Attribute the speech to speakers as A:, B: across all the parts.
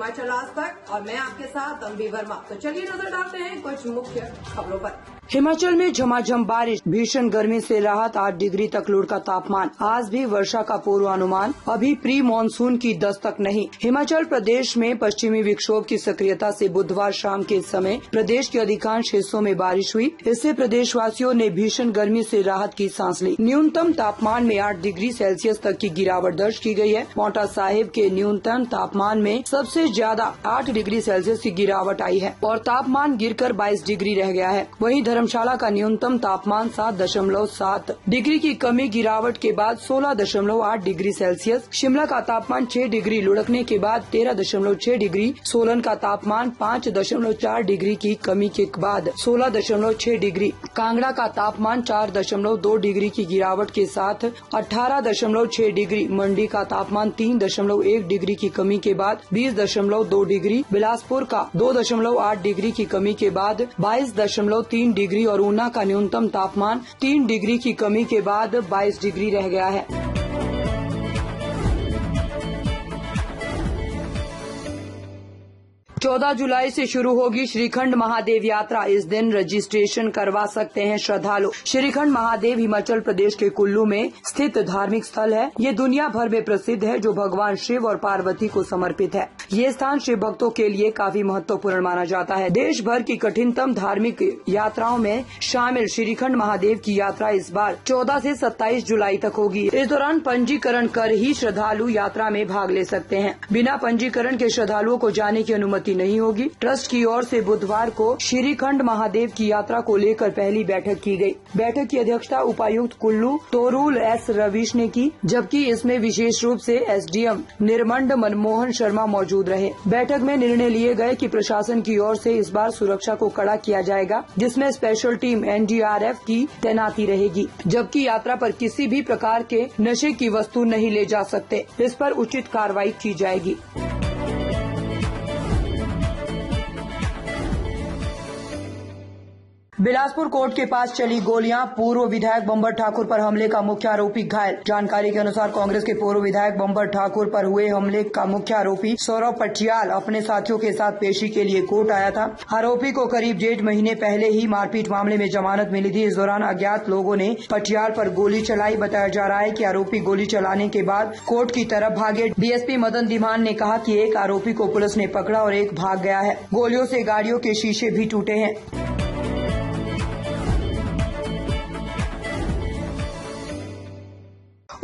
A: हिमाचल आज तक और मैं आपके साथ अम्बी वर्मा। तो चलिए नजर डालते हैं कुछ मुख्य खबरों पर।
B: हिमाचल में झमाझम बारिश, भीषण गर्मी से राहत, 8 डिग्री तक लुढ़का तापमान। आज भी वर्षा का पूर्वानुमान, अभी प्री मानसून की दस्तक नहीं। हिमाचल प्रदेश में पश्चिमी विक्षोभ की सक्रियता से बुधवार शाम के समय प्रदेश के अधिकांश हिस्सों में बारिश हुई। इससे प्रदेशवासियों ने भीषण गर्मी से राहत की सांस ली। न्यूनतम तापमान में 8 डिग्री सेल्सियस तक की गिरावट दर्ज की गई है। पांवटा साहिब के न्यूनतम तापमान में सबसे ज्यादा 8 डिग्री सेल्सियस की गिरावट आई है और तापमान गिरकर 22 डिग्री रह गया है। वहीं धर्मशाला का न्यूनतम तापमान 7.7 डिग्री की कमी गिरावट के बाद 16.8 डिग्री सेल्सियस, शिमला का तापमान 6 डिग्री लुढ़कने के बाद 13.6 डिग्री, सोलन का तापमान 5.4 डिग्री की कमी के बाद 16.6 डिग्री, कांगड़ा का तापमान 4.2 डिग्री की गिरावट के साथ 18.6 डिग्री, मंडी का तापमान 3.1 डिग्री की कमी के बाद 20.2 डिग्री, बिलासपुर का 2.8 डिग्री की कमी के बाद 22.3 डिग्री और ऊना का न्यूनतम तापमान 3 डिग्री की कमी के बाद 22 डिग्री रह गया है। 14 जुलाई से शुरू होगी श्रीखंड महादेव यात्रा। इस दिन रजिस्ट्रेशन करवा सकते हैं श्रद्धालु। श्रीखंड महादेव हिमाचल प्रदेश के कुल्लू में स्थित धार्मिक स्थल है। ये दुनिया भर में प्रसिद्ध है, जो भगवान शिव और पार्वती को समर्पित है। ये स्थान शिव भक्तों के लिए काफी महत्वपूर्ण माना जाता है। देश भर की कठिनतम धार्मिक यात्राओं में शामिल श्रीखंड महादेव की यात्रा इस बार 14 से 27 जुलाई तक होगी। इस दौरान पंजीकरण कर ही श्रद्धालु यात्रा में भाग ले सकते हैं। बिना पंजीकरण के श्रद्धालुओं को जाने की अनुमति नहीं होगी। ट्रस्ट की ओर से बुधवार को श्रीखंड महादेव की यात्रा को लेकर पहली बैठक की गई। बैठक की अध्यक्षता उपायुक्त कुल्लू तोरूल एस रवीश ने की, जबकि इसमें विशेष रूप से एसडीएम निर्मंड मनमोहन शर्मा मौजूद रहे। बैठक में निर्णय लिए गए कि प्रशासन की ओर से इस बार सुरक्षा को कड़ा किया जाएगा, जिसमें स्पेशल टीम एनडीआरएफ की तैनाती रहेगी, जबकि यात्रा पर किसी भी प्रकार के नशे की वस्तु नहीं ले जा सकते। इस पर उचित कार्रवाई की जाएगी। बिलासपुर कोर्ट के पास चली गोलियां, पूर्व विधायक बंबर ठाकुर पर हमले का मुख्य आरोपी घायल। जानकारी के अनुसार कांग्रेस के पूर्व विधायक बंबर ठाकुर पर हुए हमले का मुख्य आरोपी सौरभ पटियाल अपने साथियों के साथ पेशी के लिए कोर्ट आया था। आरोपी को करीब 1.5 महीने पहले ही मारपीट मामले में जमानत मिली थी। इस दौरान अज्ञात लोगों ने पटियाल पर गोली चलाई। बताया जा रहा है कि आरोपी गोली चलाने के बाद कोर्ट की तरफ भागे। डीएसपी मदन धीमान ने कहा कि एक आरोपी को पुलिस ने पकड़ा और एक भाग गया है। गोलियों से गाड़ियों के शीशे भी टूटे हैं।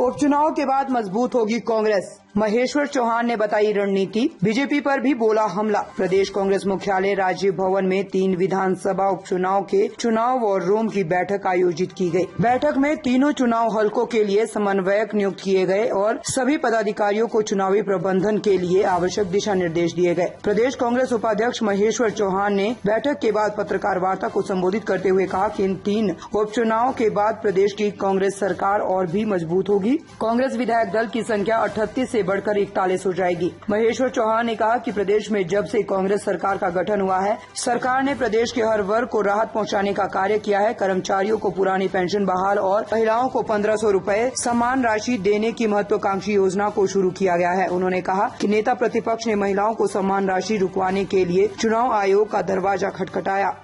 B: उपचुनाव के बाद मजबूत होगी कांग्रेस, महेश्वर चौहान ने बताई रणनीति। बीजेपी पर भी बोला हमला। प्रदेश कांग्रेस मुख्यालय राजीव भवन में 3 विधानसभा उपचुनाव के चुनाव और रूम की बैठक आयोजित की गई। बैठक में तीनों चुनाव हलकों के लिए समन्वयक नियुक्त किए गए और सभी पदाधिकारियों को चुनावी प्रबंधन के लिए आवश्यक दिशा निर्देश दिए गए। प्रदेश कांग्रेस उपाध्यक्ष महेश्वर चौहान ने बैठक के बाद पत्रकार वार्ता को संबोधित करते हुए कहा कि इन 3 उपचुनाव के बाद प्रदेश की कांग्रेस सरकार और भी मजबूत होगी। कांग्रेस विधायक दल की संख्या 38 से बढ़कर 41 हो जाएगी। महेश्वर चौहान ने कहा कि प्रदेश में जब से कांग्रेस सरकार का गठन हुआ है, सरकार ने प्रदेश के हर वर्ग को राहत पहुंचाने का कार्य किया है। कर्मचारियों को पुरानी पेंशन बहाल और महिलाओं को 1500 रुपए सम्मान राशि देने की महत्वाकांक्षी योजना को शुरू किया गया है। उन्होंने कहा कि नेता प्रतिपक्ष ने महिलाओं को सम्मान राशि रुकवाने के लिए चुनाव आयोग का दरवाजा खटखटाया।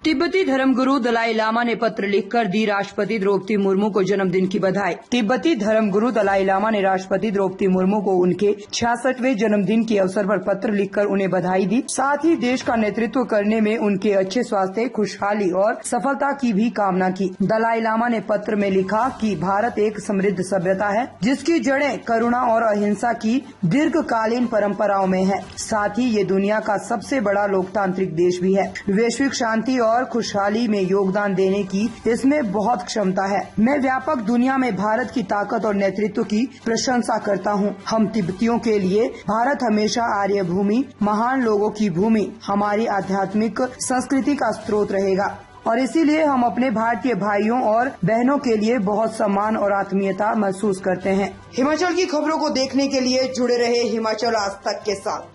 B: तिब्बती धर्मगुरु दलाई लामा ने पत्र लिखकर दी राष्ट्रपति द्रौपदी मुर्मू को जन्मदिन की बधाई। तिब्बती धर्मगुरु दलाई लामा ने राष्ट्रपति द्रौपदी मुर्मू को उनके 66वें जन्मदिन के अवसर पर पत्र लिखकर उन्हें बधाई दी। साथ ही देश का नेतृत्व करने में उनके अच्छे स्वास्थ्य, खुशहाली और सफलता की भी कामना की। दलाई लामा ने पत्र में लिखा कि भारत एक समृद्ध सभ्यता है, जिसकी जड़ें करुणा और अहिंसा की दीर्घकालीन परंपराओं में है। साथ ही ये दुनिया का सबसे बड़ा लोकतांत्रिक देश भी है। वैश्विक शांति और खुशहाली में योगदान देने की इसमें बहुत क्षमता है। मैं व्यापक दुनिया में भारत की ताकत और नेतृत्व की प्रशंसा करता हूँ। हम तिब्बतियों के लिए भारत हमेशा आर्य भूमि, महान लोगों की भूमि, हमारी आध्यात्मिक संस्कृति का स्रोत रहेगा और इसीलिए हम अपने भारतीय भाइयों और बहनों के लिए बहुत सम्मान और आत्मीयता महसूस करते हैं। हिमाचल की खबरों को देखने के लिए जुड़े रहे हिमाचल आज तक के साथ।